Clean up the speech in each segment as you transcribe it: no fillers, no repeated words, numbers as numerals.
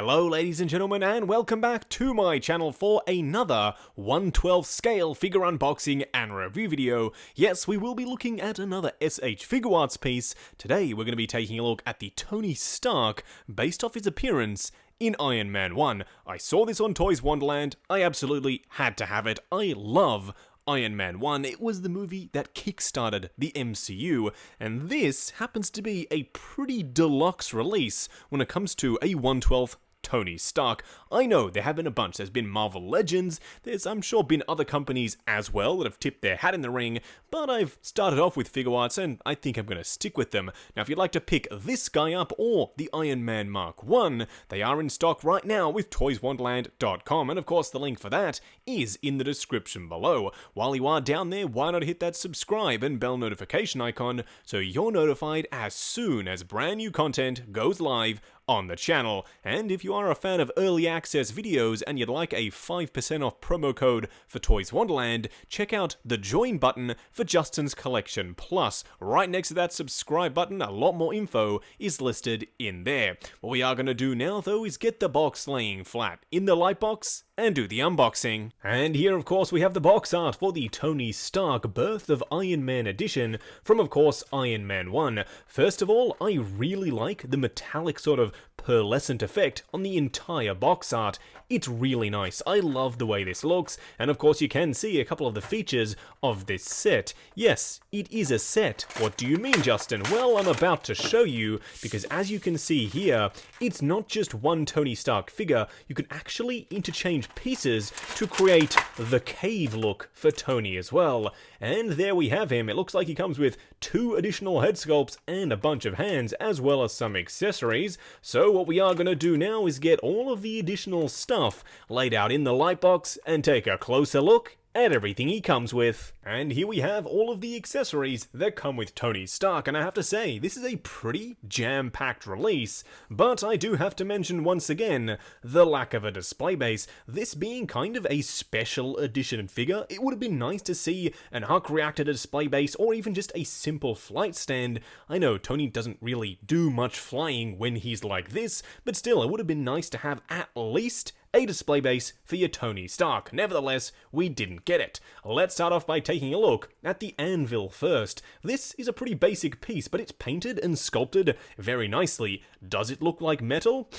Hello ladies and gentlemen, and welcome back to my channel for another 1/12 scale figure unboxing and review video. Yes, we will be looking at another S.H.Figuarts piece. Today we're going to be taking a look at the Tony Stark based off his appearance in Iron Man 1. I saw this on Toys Wonderland, I absolutely had to have it. I love Iron Man 1, it was the movie that kickstarted the MCU, and this happens to be a pretty deluxe release when it comes to a 1/12 Tony Stark. I know there have been a bunch. There's been Marvel Legends, there's I'm sure been other companies as well that have tipped their hat in the ring, but I've started off with Figuarts and I think I'm going to stick with them. Now if you'd like to pick this guy up or the Iron Man Mark 1, they are in stock right now with toyswonderland.com, and of course the link for that is in the description below. While you are down there, why not hit that subscribe and bell notification icon so you're notified as soon as brand new content goes live on the channel. And if you are a fan of early access videos and you'd like a 5% off promo code for Toys Wonderland, check out the join button for Justin's Collection Plus. Right next to that subscribe button, a lot more info is listed in there. What we are going to do now though is get the box laying flat in the light box and do the unboxing. And here of course we have the box art for the Tony Stark Birth of Iron Man edition from of course Iron Man 1. First of all, I really like the metallic sort of pearlescent effect on the entire box art. It's really nice. I love the way this looks, and of course you can see a couple of the features of this set. Yes, it is a set. What do you mean, Justin? Well, I'm about to show you, because as you can see here, it's not just one Tony Stark figure. You can actually interchange pieces to create the cave look for Tony as well. And there we have him. It looks like he comes with 2 additional head sculpts and a bunch of hands, as well as some accessories. So what we are going to do now is get all of the additional stuff laid out in the light box and take a closer look at everything he comes with. And here we have all of the accessories that come with Tony Stark, and I have to say, this is a pretty jam-packed release, but I do have to mention once again, the lack of a display base. This being kind of a special edition figure, it would have been nice to see an arc reactor display base, or even just a simple flight stand. I know Tony doesn't really do much flying when he's like this, but still, it would have been nice to have at least a display base for your Tony Stark. Nevertheless, we didn't get it. Let's start off by taking a look at the anvil first. This is a pretty basic piece, but it's painted and sculpted very nicely. Does it look like metal?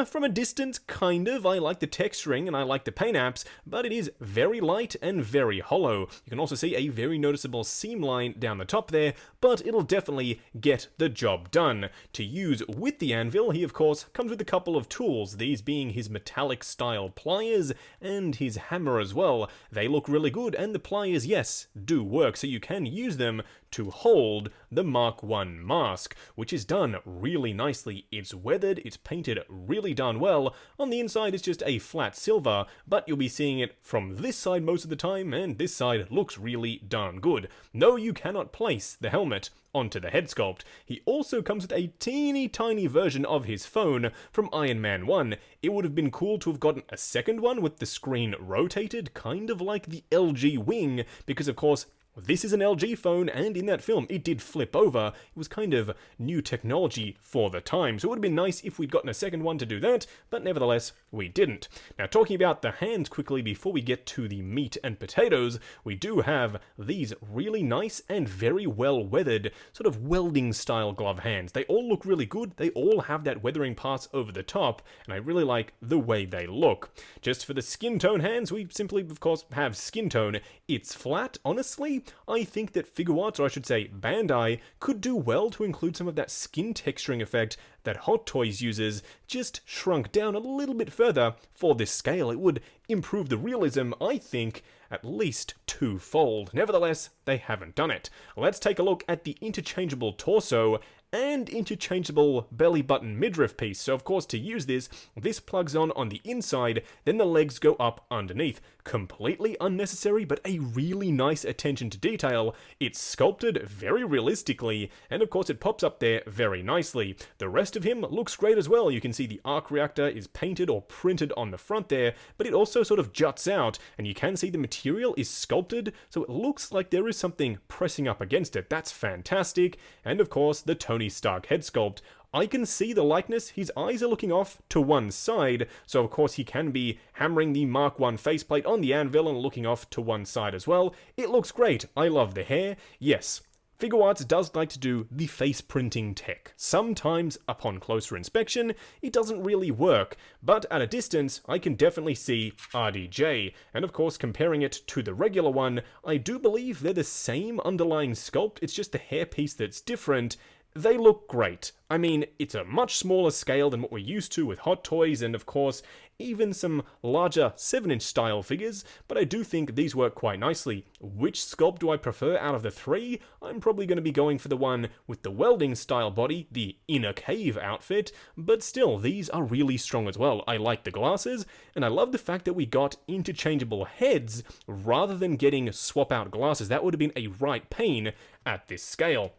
From a distance, kind of. I like the texturing and I like the paint apps, but it is very light and very hollow. You can also see a very noticeable seam line down the top there, but it'll definitely get the job done. To use with the anvil, he of course comes with a couple of tools, these being his metallic style pliers and his hammer as well. They look really good, and the pliers, yes, do work, so you can use them to hold the Mark 1 mask, which is done really nicely. It's weathered, it's painted really darn well. On the inside it's just a flat silver, but you'll be seeing it from this side most of the time, and this side looks really darn good. No, you cannot place the helmet onto the head sculpt. He also comes with a teeny tiny version of his phone from Iron Man 1. It would have been cool to have gotten a second one with the screen rotated, kind of like the LG Wing, because of course this is an LG phone, and in that film it did flip over. It was kind of new technology for the time, so it would have been nice if we'd gotten a second one to do that, but nevertheless, we didn't. Now, talking about the hands quickly before we get to the meat and potatoes, we do have these really nice and very well weathered, sort of welding style glove hands. They all look really good, they all have that weathering parts over the top, and I really like the way they look. Just for the skin tone hands, we simply, of course, have skin tone. It's flat, honestly. I think that Figuarts, or I should say Bandai, could do well to include some of that skin texturing effect that Hot Toys uses, just shrunk down a little bit further for this scale. It would improve the realism, I think, at least 2-fold. Nevertheless, they haven't done it. Let's take a look at the interchangeable torso and interchangeable belly button midriff piece. So of course, to use this plugs on the inside, then the legs go up underneath. Completely unnecessary, but a really nice attention to detail. It's sculpted very realistically, and of course it pops up there very nicely. The rest of him looks great as well. You can see the arc reactor is painted or printed on the front there, but it also sort of juts out, and you can see the material is sculpted, so it looks like there is something pressing up against it. That's fantastic. And of course, the Tony Stark head sculpt. I can see the likeness. His eyes are looking off to one side, so of course he can be hammering the Mark I faceplate on the anvil and looking off to one side as well. It looks great. I love the hair. Yes, Figuarts does like to do the face printing tech. Sometimes, upon closer inspection, it doesn't really work, but at a distance, I can definitely see RDJ, and of course, comparing it to the regular one, I do believe they're the same underlying sculpt, it's just the hairpiece that's different. They look great. I mean, it's a much smaller scale than what we're used to with Hot Toys and, of course, even some larger 7-inch style figures, but I do think these work quite nicely. Which sculpt do I prefer out of the three? I'm probably going to be going for the one with the welding style body, the inner cave outfit, but still, these are really strong as well. I like the glasses, and I love the fact that we got interchangeable heads rather than getting swap out glasses. That would have been a right pain at this scale.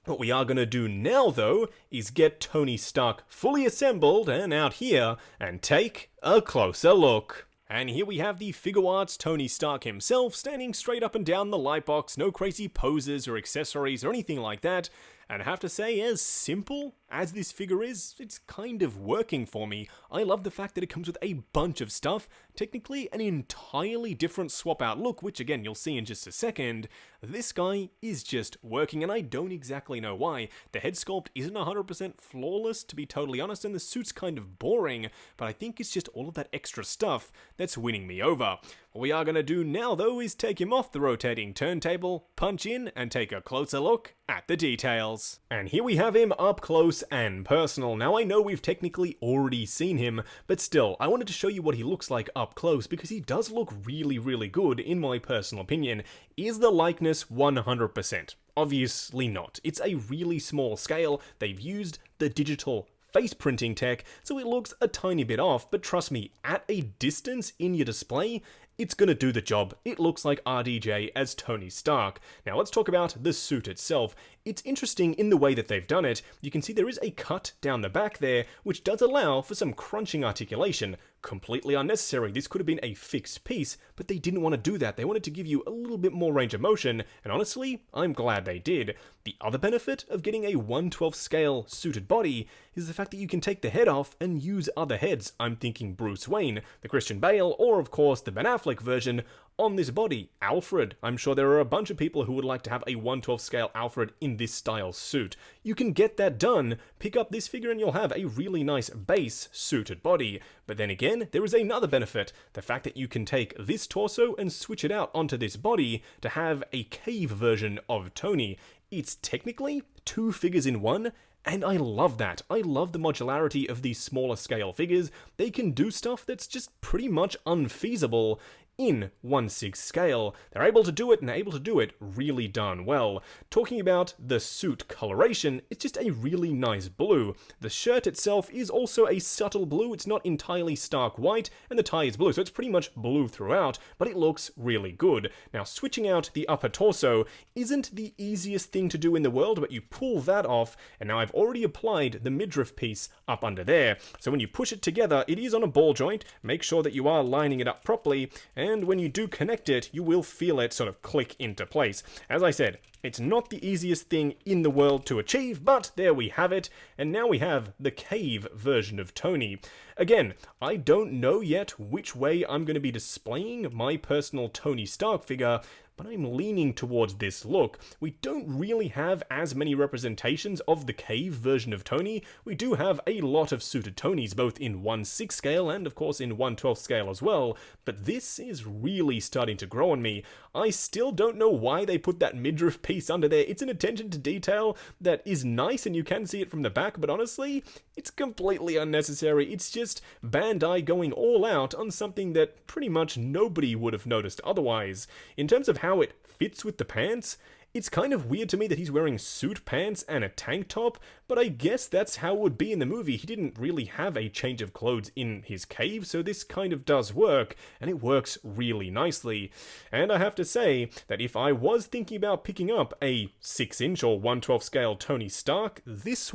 What we are going to do now, though, is get Tony Stark fully assembled and out here and take a closer look. And here we have the Figuarts Tony Stark himself, standing straight up and down the lightbox, no crazy poses or accessories or anything like that. And I have to say, as simple as this figure is, it's kind of working for me. I love the fact that it comes with a bunch of stuff, technically an entirely different swap out look, which again you'll see in just a second. This guy is just working, and I don't exactly know why. The head sculpt isn't 100% flawless, to be totally honest, and the suit's kind of boring, but I think it's just all of that extra stuff that's winning me over. What we are going to do now, though, is take him off the rotating turntable, punch in, and take a closer look at the details. And here we have him up close and personal. Now, I know we've technically already seen him, but still, I wanted to show you what he looks like up close, because he does look really, really good, in my personal opinion. Is the likeness 100%? Obviously not. It's a really small scale. They've used the digital face printing tech, so it looks a tiny bit off, but trust me, at a distance in your display, it's gonna do the job. It looks like RDJ as Tony Stark. Now let's talk about the suit itself. It's interesting in the way that they've done it. You can see there is a cut down the back there, which does allow for some crunching articulation. Completely unnecessary. This could have been a fixed piece, but they didn't want to do that. They wanted to give you a little bit more range of motion, and honestly, I'm glad they did. The other benefit of getting a 1/12 scale suited body is the fact that you can take the head off and use other heads. I'm thinking Bruce Wayne, the Christian Bale, or of course the Ben Affleck version on this body. Alfred. I'm sure there are a bunch of people who would like to have a 1/12 scale Alfred in this style suit. You can get that done. Pick up this figure and you'll have a really nice base suited body. But then again, there is another benefit. The fact that you can take this torso and switch it out onto this body to have a cave version of Tony. It's technically two figures in one, and I love that. I love the modularity of these smaller scale figures. They can do stuff that's just pretty much unfeasible in 1/6 scale. They're able to do it, and able to do it really darn well. Talking about the suit coloration, it's just a really nice blue. The shirt itself is also a subtle blue. It's not entirely stark white, and the tie is blue, so it's pretty much blue throughout, but it looks really good. Now, switching out the upper torso isn't the easiest thing to do in the world, but you pull that off, and now I've already applied the midriff piece up under there. So when you push it together, it is on a ball joint. Make sure that you are lining it up properly, and when you do connect it, you will feel it sort of click into place. As I said, it's not the easiest thing in the world to achieve, but there we have it, and now we have the cave version of Tony. Again, I don't know yet which way I'm going to be displaying my personal Tony Stark figure, but I'm leaning towards this look. We don't really have as many representations of the cave version of Tony. We do have a lot of suited Tonys, both in 1/6 scale and of course in 1/12 scale as well, but this is really starting to grow on me. I still don't know why they put that midriff piece under there. It's an attention to detail that is nice and you can see it from the back, but honestly, it's completely unnecessary. It's just Bandai going all out on something that pretty much nobody would have noticed otherwise. In terms of how it fits with the pants, it's kind of weird to me that he's wearing suit pants and a tank top, but I guess that's how it would be in the movie. He didn't really have a change of clothes in his cave, so this kind of does work, and it works really nicely. And I have to say that if I was thinking about picking up a 6-inch or 1/12 scale Tony Stark, this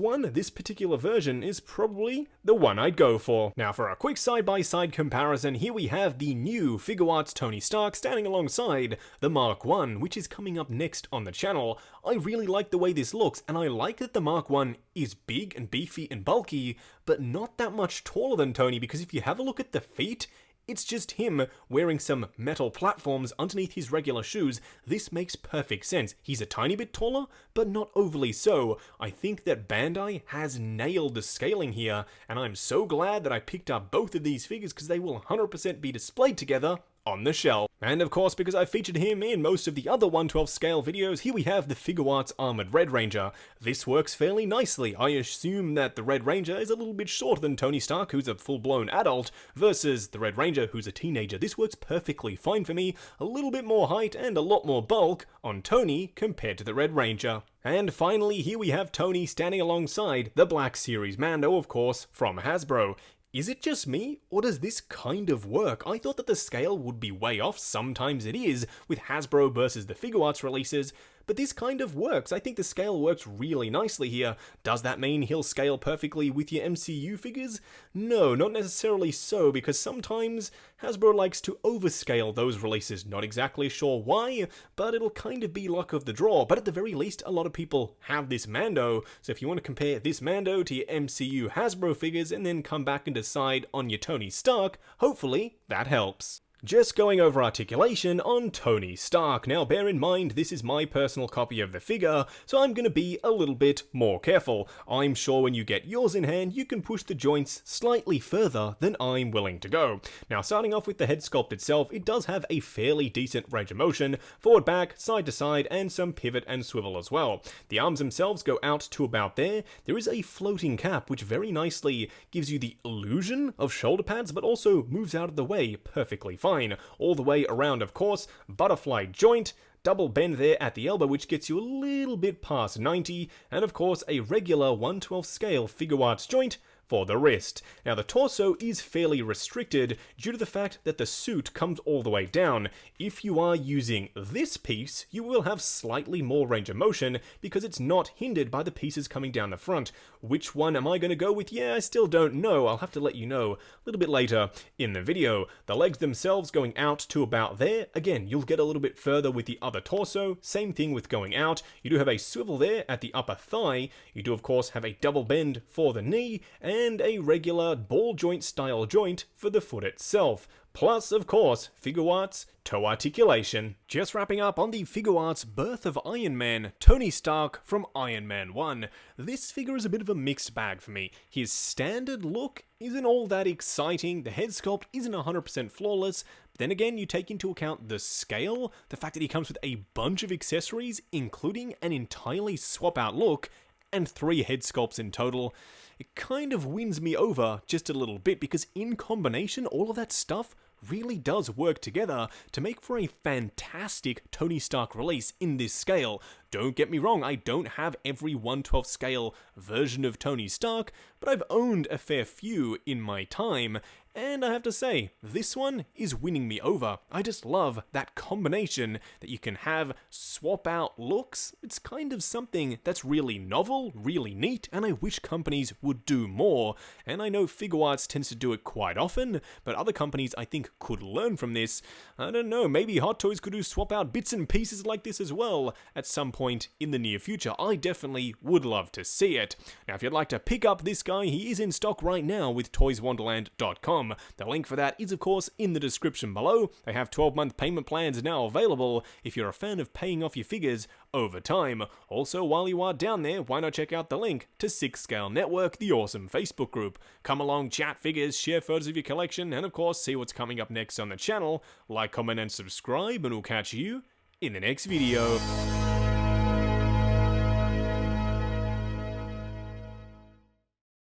particular version is probably the one I'd go for. Now for a quick side-by-side comparison, here we have the new Figuarts Tony Stark standing alongside the Mark I, which is coming up next on the the channel, I really like the way this looks, and I like that the Mark I is big and beefy and bulky, but not that much taller than Tony, because if you have a look at the feet, it's just him wearing some metal platforms underneath his regular shoes. This makes perfect sense. He's a tiny bit taller, but not overly so. I think that Bandai has nailed the scaling here, and I'm so glad that I picked up both of these figures because they will 100% be displayed together on the shelf. And of course, because I featured him in most of the other 1/12 scale videos, here we have the Figuarts Armored Red Ranger. This works fairly nicely. I assume that the Red Ranger is a little bit shorter than Tony Stark, who's a full-blown adult, versus the Red Ranger, who's a teenager. This works perfectly fine for me. A little bit more height and a lot more bulk on Tony compared to the Red Ranger. And finally, here we have Tony standing alongside the Black Series Mando, of course, from Hasbro. Is it just me, or does this kind of work? I thought that the scale would be way off, sometimes it is, with Hasbro versus the Figuarts releases, but this kind of works. I think the scale works really nicely here. Does that mean he'll scale perfectly with your MCU figures? No, not necessarily so, because sometimes Hasbro likes to overscale those releases. Not exactly sure why, but it'll kind of be luck of the draw. But at the very least, a lot of people have this Mando, so if you want to compare this Mando to your MCU Hasbro figures and then come back and decide on your Tony Stark, hopefully that helps. Just going over articulation on Tony Stark. Now bear in mind, this is my personal copy of the figure, so I'm going to be a little bit more careful. I'm sure when you get yours in hand, you can push the joints slightly further than I'm willing to go. Now starting off with the head sculpt itself, it does have a fairly decent range of motion, forward, back, side to side, and some pivot and swivel as well. The arms themselves go out to about there. There is a floating cap, which very nicely gives you the illusion of shoulder pads, but also moves out of the way perfectly fine. All the way around, of course, butterfly joint, double bend there at the elbow, which gets you a little bit past 90, and of course a regular 1/12 scale Figuarts joint for the wrist. Now the torso is fairly restricted due to the fact that the suit comes all the way down. If you are using this piece, you will have slightly more range of motion because it's not hindered by the pieces coming down the front. Which one am I going to go with? Yeah, I still don't know. I'll have to let you know a little bit later in the video. The legs themselves going out to about there. Again, you'll get a little bit further with the other torso. Same thing with going out. You do have a swivel there at the upper thigh. You do, of course, have a double bend for the knee, and a regular ball joint style joint for the foot itself. Plus, of course, Figuarts toe articulation. Just wrapping up on the Figuarts Birth of Iron Man, Tony Stark from Iron Man 1. This figure is a bit of a mixed bag for me. His standard look isn't all that exciting, the head sculpt isn't 100% flawless, but then again you take into account the scale, the fact that he comes with a bunch of accessories, including an entirely swap out look, and 3 head sculpts in total. It kind of wins me over just a little bit because in combination, all of that stuff really does work together to make for a fantastic Tony Stark release in this scale. Don't get me wrong, I don't have every 1/12 scale version of Tony Stark, but I've owned a fair few in my time, and I have to say, this one is winning me over. I just love that combination that you can have swap out looks. It's kind of something that's really novel, really neat, and I wish companies would do more. And I know Figuarts tends to do it quite often, but other companies I think could learn from this. I don't know, maybe Hot Toys could do swap out bits and pieces like this as well at some point in the near future. I definitely would love to see it. Now if you'd like to pick up this guy, he is in stock right now with toyswonderland.com. The link for that is of course in the description below. They have 12-month payment plans now available if you're a fan of paying off your figures over time. Also, while you are down there, why not check out the link to 6 Scale Network, the awesome Facebook group. Come along, chat figures, share photos of your collection, and of course see what's coming up next on the channel. Like, comment, and subscribe, and we'll catch you in the next video.